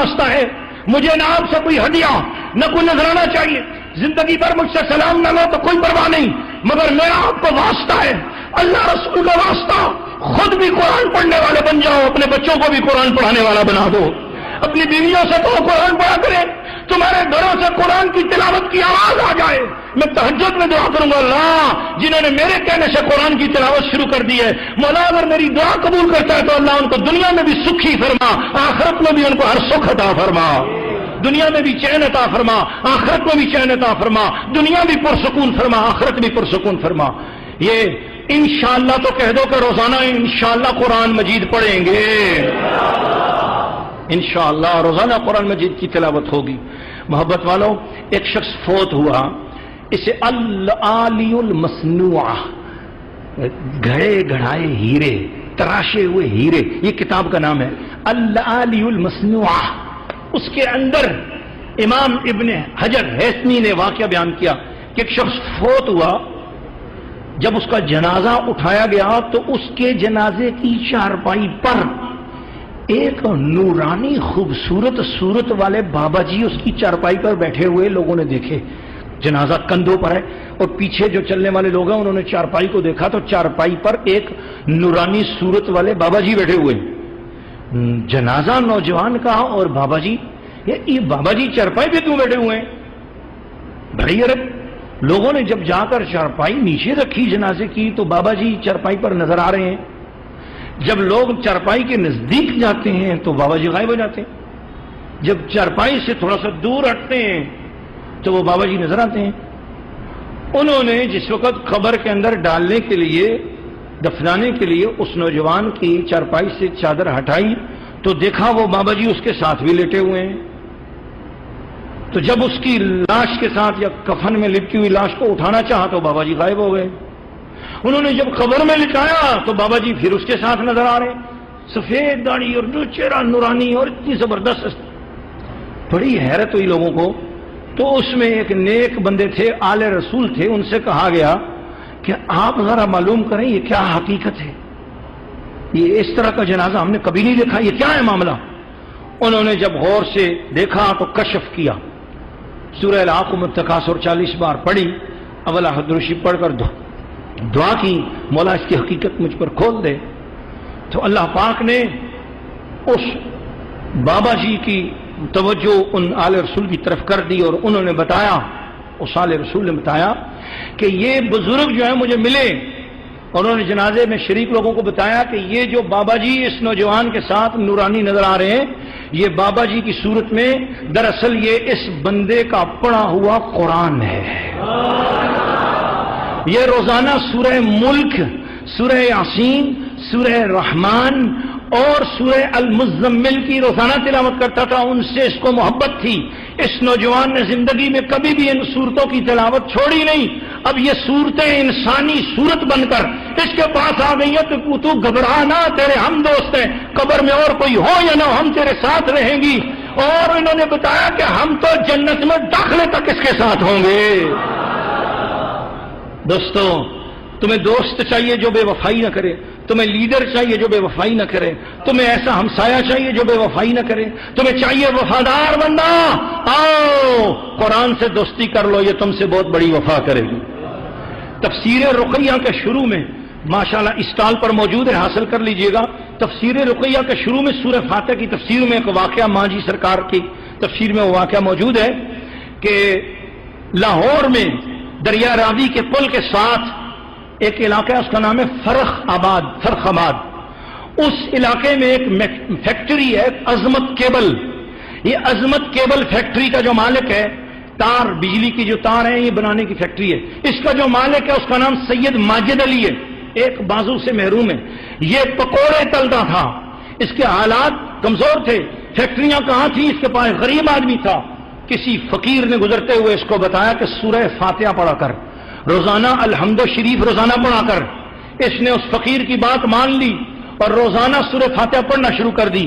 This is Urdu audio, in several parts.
واسطہ ہے، مجھے نہ آپ سے کوئی ہدیہ نہ کوئی نذرانہ چاہیے، زندگی بھر مجھ سے سلام نہ لو تو کوئی پرواہ نہیں، مگر میرا آپ کو واسطہ ہے، اللہ رسول کا واسطہ، خود بھی قرآن پڑھنے والے بن جاؤ، اپنے بچوں کو بھی قرآن پڑھانے والا بنا دو، اپنی بیویوں سے تو قرآن پڑھا کرے، تمہارے گھروں سے قرآن کی تلاوت کی آواز آ جائے۔ میں تہجد میں دعا کروں گا، اللہ جنہوں نے میرے کہنے سے قرآن کی تلاوت شروع کر دی ہے، مولا اگر میری دعا قبول کرتا ہے تو اللہ ان کو دنیا میں بھی سکھی فرما، آخرت میں بھی ان کو ہر سکھ عطا فرما، دنیا میں بھی چین عطا فرما، آخرت میں بھی چین عطا فرما، دنیا بھی پرسکون فرما، آخرت بھی پرسکون فرما۔ یہ انشاءاللہ تو کہہ دو کہ روزانہ انشاءاللہ قرآن مجید پڑھیں گے، انشاءاللہ روزانہ قرآن مجید کی تلاوت ہوگی۔ محبت والوں، ایک شخص فوت ہوا، اسے العالی المصنوع، گھڑے گھڑائے ہیرے، تراشے ہوئے ہیرے، یہ کتاب کا نام ہے العالی المصنوع۔ اس کے اندر امام ابن حجر ہیثمی نے واقعہ بیان کیا کہ ایک شخص فوت ہوا، جب اس کا جنازہ اٹھایا گیا تو اس کے جنازے کی چارپائی پر ایک نورانی خوبصورت صورت والے بابا جی اس کی چارپائی پر بیٹھے ہوئے لوگوں نے دیکھے۔ جنازہ کندھوں پر ہے اور پیچھے جو چلنے والے لوگ ہیں انہوں نے چارپائی کو دیکھا تو چارپائی پر ایک نورانی صورت والے بابا جی بیٹھے ہوئے۔ جنازہ نوجوان کا اور بابا جی، یہ بابا جی چارپائی پہ کیوں بیٹھے ہوئے ہیں؟ بڑی عرب لوگوں نے جب جا کر چارپائی نیچے رکھی جنازے کی تو بابا جی چارپائی پر نظر آ رہے ہیں۔ جب لوگ چارپائی کے نزدیک جاتے ہیں تو بابا جی غائب ہو جاتے ہیں، جب چارپائی سے تھوڑا سا دور ہٹتے ہیں تو وہ بابا جی نظر آتے ہیں۔ انہوں نے جس وقت قبر کے اندر ڈالنے کے لیے، دفنانے کے لیے اس نوجوان کی چارپائی سے چادر ہٹائی تو دیکھا وہ بابا جی اس کے ساتھ بھی لیٹے ہوئے ہیں۔ تو جب اس کی لاش کے ساتھ یا کفن میں لپٹی ہوئی لاش کو اٹھانا چاہا تو بابا جی غائب ہو گئے۔ انہوں نے جب قبر میں لٹایا تو بابا جی پھر اس کے ساتھ نظر آ رہے ہیں، سفید داڑھی اور چہرہ نورانی اور اتنی زبردست۔ بڑی حیرت ہوئی لوگوں کو۔ تو اس میں ایک نیک بندے تھے، آل رسول تھے، ان سے کہا گیا کہ آپ ذرا معلوم کریں یہ کیا حقیقت ہے، یہ اس طرح کا جنازہ ہم نے کبھی نہیں دیکھا، یہ کیا ہے معاملہ؟ انہوں نے جب غور سے دیکھا تو کشف کیا، سورہ العاقم التکاثر 40 بار پڑھی، اولا حدروشی پڑھ کر دعا کی، مولا اس کی حقیقت مجھ پر کھول دے۔ تو اللہ پاک نے اس بابا جی کی توجہ ان آل رسول کی طرف کر دی اور انہوں نے بتایا، اس آل رسول نے بتایا کہ یہ بزرگ جو ہیں مجھے ملے، اور انہوں نے جنازے میں شریک لوگوں کو بتایا کہ یہ جو بابا جی اس نوجوان کے ساتھ نورانی نظر آ رہے ہیں، یہ بابا جی کی صورت میں دراصل یہ اس بندے کا پڑھا ہوا قرآن ہے۔ یہ روزانہ سورہ ملک، سورہ یاسین، سورہ رحمان اور سورہ المزمل کی روزانہ تلاوت کرتا تھا، ان سے اس کو محبت تھی۔ اس نوجوان نے زندگی میں کبھی بھی ان صورتوں کی تلاوت چھوڑی نہیں۔ اب یہ صورتیں انسانی صورت بن کر اس کے پاس آ گئی ہیں تو گھبرا نہ، تیرے ہم دوست ہیں، قبر میں اور کوئی ہو یا نہ ہم تیرے ساتھ رہیں گی۔ اور انہوں نے بتایا کہ ہم تو جنت میں داخلے تک اس کے ساتھ ہوں گے۔ دوستو، تمہیں دوست چاہیے جو بے وفائی نہ کرے، تمہیں لیڈر چاہیے جو بے وفائی نہ کرے، تمہیں ایسا ہمسایہ چاہیے جو بے وفائی نہ کرے، تمہیں چاہیے وفادار بندہ، آؤ قرآن سے دوستی کر لو، یہ تم سے بہت بڑی وفا کرے گی۔ تفسیر رقیہ کے شروع میں ماشاءاللہ اسٹال پر موجود ہے، حاصل کر لیجئے گا۔ تفسیر رقیہ کے شروع میں سورہ فاتحہ کی تفسیر میں ایک واقعہ ماجی سرکار کی تفسیر میں وہ واقعہ موجود ہے کہ لاہور میں دریا راوی کے پل کے ساتھ ایک علاقہ ہے، اس کا نام ہے فرخ آباد۔ اس علاقے میں ایک فیکٹری ہے، عظمت کیبل۔ یہ عظمت کیبل فیکٹری کا جو مالک ہے، تار، بجلی کی جو تار ہیں یہ بنانے کی فیکٹری ہے، اس کا جو مالک ہے اس کا نام سید ماجد علی ہے، ایک بازو سے محروم ہے۔ یہ پکوڑے تلتا تھا، اس کے حالات کمزور تھے، فیکٹریاں کہاں تھیں، اس کے پاس غریب آدمی تھا۔ کسی فقیر نے گزرتے ہوئے اس کو بتایا کہ سورہ فاتحہ پڑھا کر، روزانہ الحمد شریف روزانہ پڑھا کر۔ اس نے اس فقیر کی بات مان لی اور روزانہ سورہ فاتحہ پڑھنا شروع کر دی۔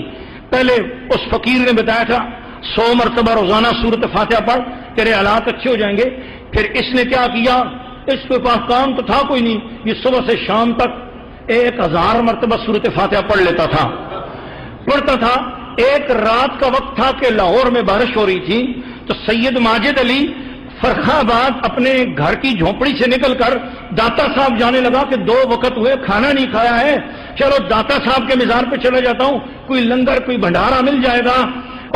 پہلے اس فقیر نے بتایا تھا 100 مرتبہ روزانہ سورۃ فاتحہ پڑھ، تیرے حالات اچھے ہو جائیں گے۔ پھر اس نے کیا کیا، اس کے پاس کام تو تھا کوئی نہیں، یہ صبح سے شام تک 1000 مرتبہ سورۃ فاتحہ پڑھ لیتا تھا، پڑھتا تھا۔ ایک رات کا وقت تھا کہ لاہور میں بارش ہو رہی تھی، تو سید ماجد علی فرخ آباد اپنے گھر کی جھونپڑی سے نکل کر داتا صاحب جانے لگا کہ 2 وقت ہوئے کھانا نہیں کھایا ہے، چلو داتا صاحب کے مزار پہ چلا جاتا ہوں، کوئی لنگر کوئی بھنڈارا مل جائے گا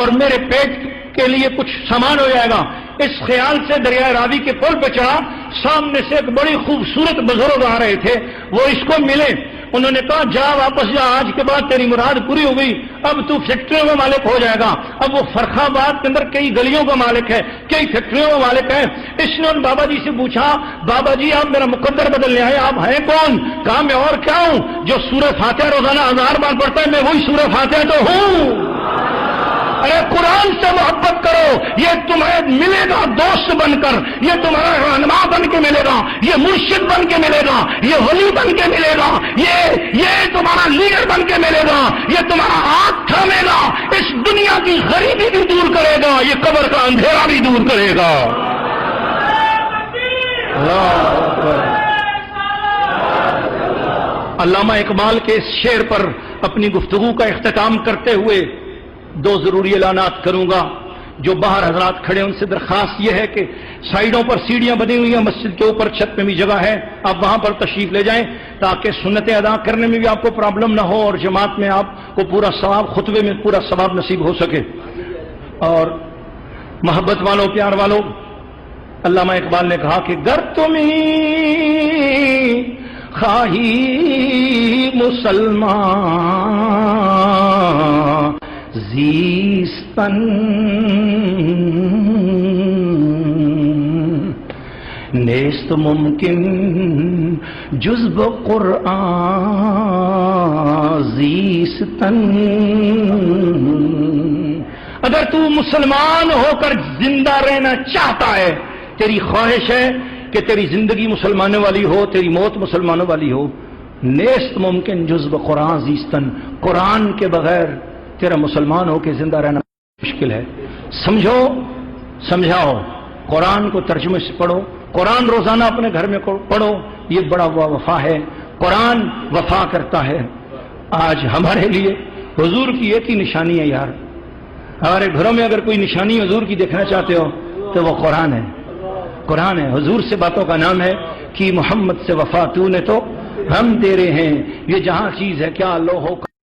اور میرے پیٹ کے لیے کچھ سامان ہو جائے گا۔ اس خیال سے دریائے راوی کے پل پہ چڑھا، سامنے سے ایک بڑی خوبصورت بزرگ آ رہے تھے، وہ اس کو ملے، انہوں نے کہا جا واپس جا، آج کے بعد تیری مراد پوری ہو گئی، اب تو فیکٹریوں کا مالک ہو جائے گا۔ اب وہ فرخ آباد کے اندر کئی گلیوں کا مالک ہے، کئی فیکٹریوں کا مالک ہے۔ اس نے ان بابا جی سے پوچھا، بابا جی آپ میرا مقدر بدلنے آئے، آپ ہیں کون؟ کہا میں اور کیا ہوں، جو سورہ فاتحہ روزانہ 1000 بار پڑھتا ہے، میں وہی سورہ فاتحہ تو ہوں۔ ارے قرآن سے محبت کرو، یہ تمہیں ملے گا دوست بن کر، یہ تمہارا رہنما بن کے ملے گا، یہ مرشد بن کے ملے گا، یہ ولی بن کے ملے گا، یہ تمہارا لیڈر بن کے ملے گا، یہ تمہارا ہاتھ تھامے گا، اس دنیا کی غریبی بھی دور کرے گا، یہ قبر کا اندھیرا بھی دور کرے گا۔ علامہ اقبال کے اس شعر پر اپنی گفتگو کا اختتام کرتے ہوئے 2 ضروری اعلانات کروں گا۔ جو باہر حضرات کھڑے ان سے درخواست یہ ہے کہ سائیڈوں پر سیڑھیاں بنی ہوئی ہیں، مسجد کے اوپر چھت میں بھی جگہ ہے، آپ وہاں پر تشریف لے جائیں تاکہ سنتیں ادا کرنے میں بھی آپ کو پرابلم نہ ہو اور جماعت میں آپ کو پورا ثواب، خطبے میں پورا ثواب نصیب ہو سکے۔ اور محبت والوں، پیار والوں، علامہ اقبال نے کہا کہ گر تمہیں خواہی مسلمان زیستن نیست ممکن جز بقرآن زیستن۔ اگر تو مسلمان ہو کر زندہ رہنا چاہتا ہے، تیری خواہش ہے کہ تیری زندگی مسلمانوں والی ہو، تیری موت مسلمانوں والی ہو، نیست ممکن جز بقرآن زیستن، قرآن کے بغیر تیرا مسلمان ہو کے زندہ رہنا مشکل ہے۔ سمجھو، سمجھاؤ، قرآن کو ترجمے سے پڑھو، قرآن روزانہ اپنے گھر میں پڑھو، یہ بڑا وفا ہے، قرآن وفا کرتا ہے۔ آج ہمارے لیے حضور کی ایک ہی نشانی ہے یار، ہمارے گھروں میں اگر کوئی نشانی حضور کی دیکھنا چاہتے ہو تو وہ قرآن ہے، قرآن ہے۔ حضور سے باتوں کا نام ہے کہ محمد سے وفا تو نے تو ہم تیرے ہیں، یہ جہاں چیز ہے کیا لوہو